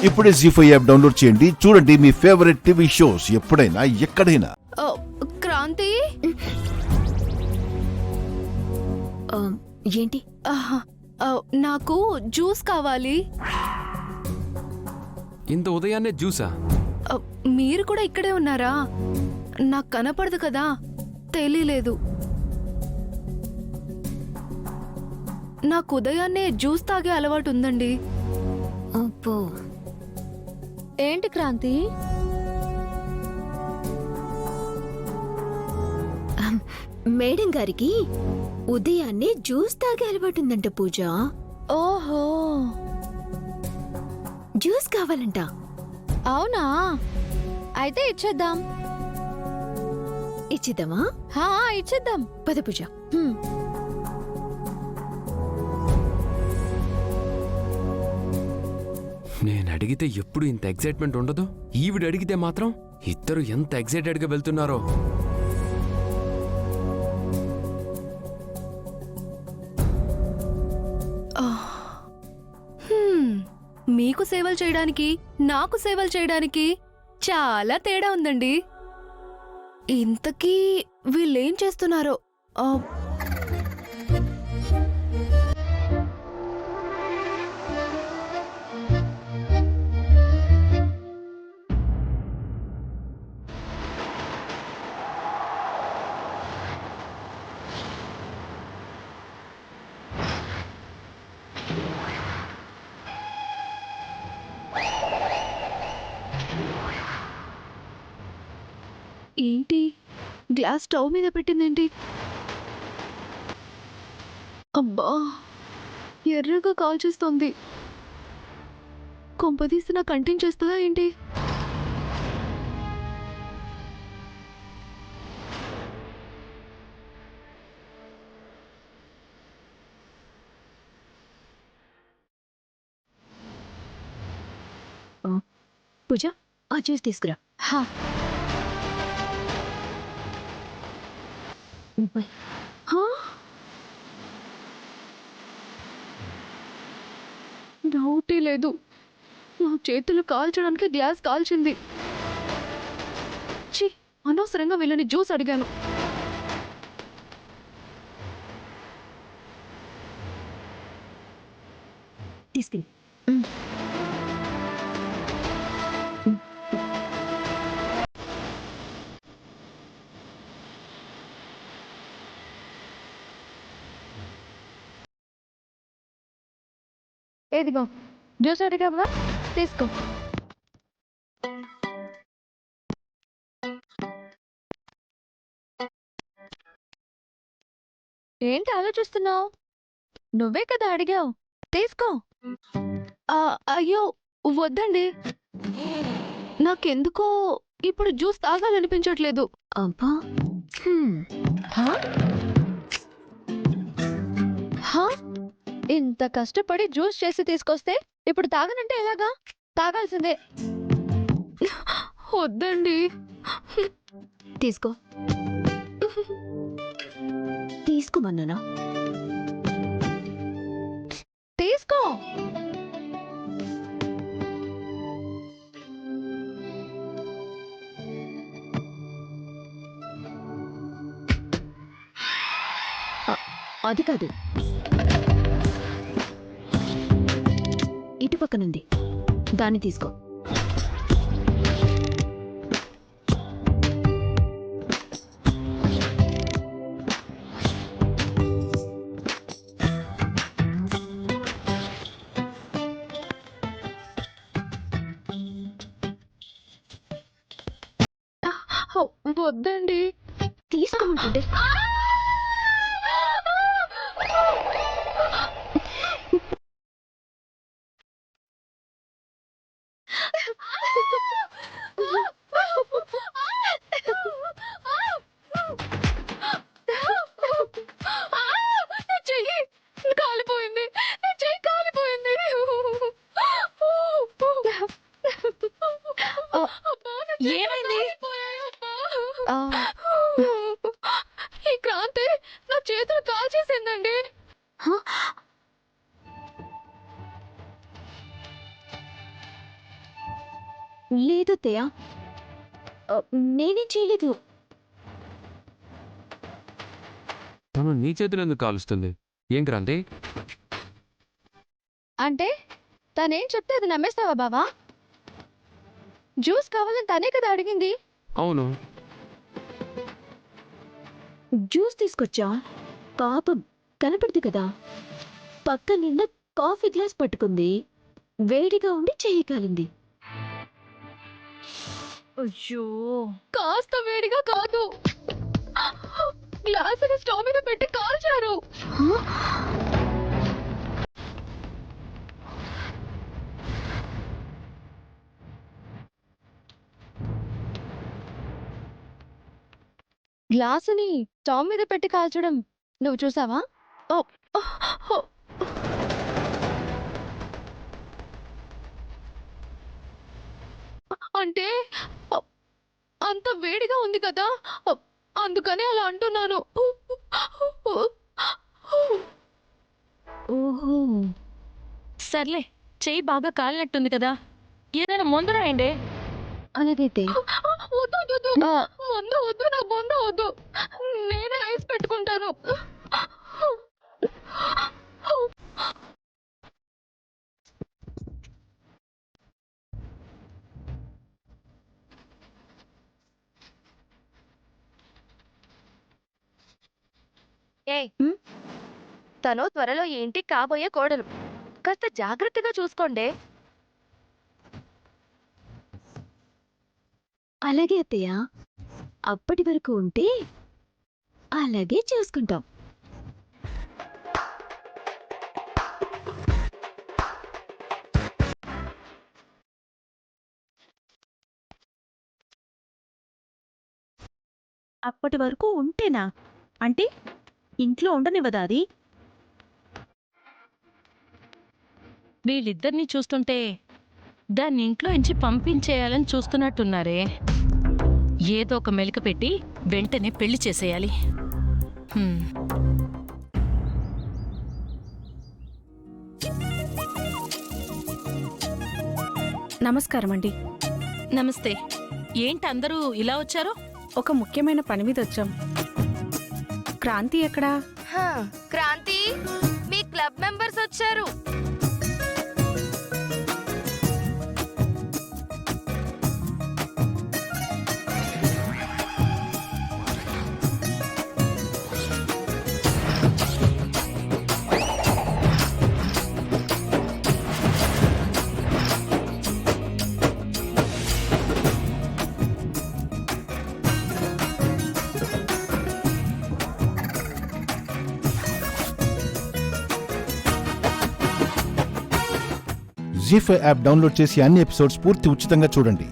ఇప్పుడే జీ5 app download చేయండి. చూడండి మీ ఫేవరెట్ టీవీ షోస్ ఎప్పుడైనా ఎక్కడైనా. క్రాంతి ఏంటి? నాకు జ్యూస్ కావాలి. ఇంత ఉదయాన్నే జ్యూసా? మీరు కూడా ఇక్కడే ఉన్నారా? నాకు కనపడదు కదా, తెలియలేదు. నాకు ఉదయాన్నే జ్యూస్ తాగే అలవాటు ఉందండి. అబ్బో, ఏంటి క్రాంతి? మేడం గారికి ఉదయాన్నే జ్యూస్ తాగే అలవాటుందంట పూజ. ఓహో, జ్యూస్ కావాలంట. అవునా? అయితే ఇచ్చేద్దాం. ఇచ్చిద్దామా? ఇచ్చేద్దాం. పద పూజ. నేను అడిగితే ఎప్పుడు ఇంత ఎక్సైట్మెంట్ ఉండదు. ఈవిడ అడిగితే మాత్రం ఇద్దరు ఎంత ఎక్సైటెడ్ గా వెళ్తున్నారో. మీకు సేవలు చేయడానికి, నాకు సేవలు చేయడానికి చాలా తేడా ఉందండి. ఇంతకీ వీళ్ళేం చేస్తున్నారో? ఏంటి, గ్లాస్ స్టవ్ మీద పెట్టిందేంటి? అబ్బా, ఎర్రగా కాల్చేస్తోంది. కొంపదీసి నాకు అంటించేస్తుందా ఏంటి? పూజ, ఆ జ్యూస్ తీసుకురా. డౌటే లేదు, నా చేతులు కాల్చడానికి గ్లాస్ కాల్చింది. ఛీ, అనవసరంగా వీళ్ళని జ్యూస్ అడిగాను. తీసుకుని ఏదిగో జ్యూస్ అడిగావా, తీసుకో. ఏంటి ఆలోచిస్తున్నావు? నువ్వే కదా అడిగావు, తీసుకో. అయ్యో వద్దండి, నాకెందుకో ఇప్పుడు జ్యూస్ తాగాలనిపించట్లేదు. అబ్బా, ఇంత కష్టపడి జ్యూస్ చేసి తీసుకొస్తే ఇప్పుడు తాగనంటే ఎలాగా? తాగాల్సిందే. వద్దండి. తీసుకో. తీసుకోమన్నానా? తీసుకో. అది కాదు, ఇటు పక్కనుంది, దాన్ని తీసుకో. వద్దండి, తీసుకోమంటుంటే. చెయ్యి కాలిపోయింది, చెయ్యి కాలిపోయింది. ఏమైంది? ఈ క్రాంతి నా చేతులు కాల్చేసిందండి. లేదు అత్తయ్య. నేనేం చేయలేదు. తను నీ చేతులు ఎందుకు కాలుస్తుంది? ఏం క్రాంతి? అంటే తనేం చెప్తే అది నమ్మేస్తావా బావా? జ్యూస్ కావాలని తనే కదా అడిగింది. అవును. జ్యూస్ తీసుకొచ్చా. పాపం కనపడింది కదా, పక్క నిండా కాఫీ గ్లాస్ పట్టుకుంది. వేడిగా ఉండి చెయ్యి కాలింది. అయ్యో, కాస్త వేడిగా కాదు, గ్లాసుని స్టవ్ మీద పెట్టి కాల్చారు. గ్లాసుని స్టవ్ మీద పెట్టి కాల్చడం నువ్వు చూసావా? ఓ, ఓ, అంటే అంత వేడిగా ఉంది కదా, అందుకని అలా అంటున్నాను. ఓహో, సర్లే, చెయ్యి బాగా కాలినట్టుంది కదా, ఏదైనా మందు రాయండి. అలాగైతే వద్దు వద్దు, మందు వద్దు, నా మందు వద్దు, నేనే ఐస్ పెట్టుకుంటాను. తను త్వరలో ఏంటి కాబోయే కోడలు, కాస్త జాగ్రత్తగా చూసుకోండి. అలాగే అత్తయ్య, అప్పటి వరకు ఉంటే అలాగే చూసుకుంటాం. అప్పటి వరకు ఉంటేనా? అంటే ఇంట్లో ఉండనివ్వదా అది? వీళ్ళిద్దరినీ చూస్తుంటే దాన్ని ఇంట్లో నుంచి పంపించేయాలని చూస్తున్నట్టున్నారే. ఏదో ఒక మెలిక పెట్టి వెంటనే పెళ్లి చేసేయాలి. హ్మ్. నమస్కారం అండి. నమస్తే. ఏంటి అందరూ ఇలా వచ్చారు? ఒక ముఖ్యమైన పని మీద వచ్చాం. క్రాంతి ఎక్కడా? క్రాంతి, మీ క్లబ్ మెంబర్స్ వచ్చారు. జీ5 యాప్ డౌన్లోడ్ చేసి అన్ని ఎపిసోడ్స్ పూర్తి ఉచితంగా చూడండి.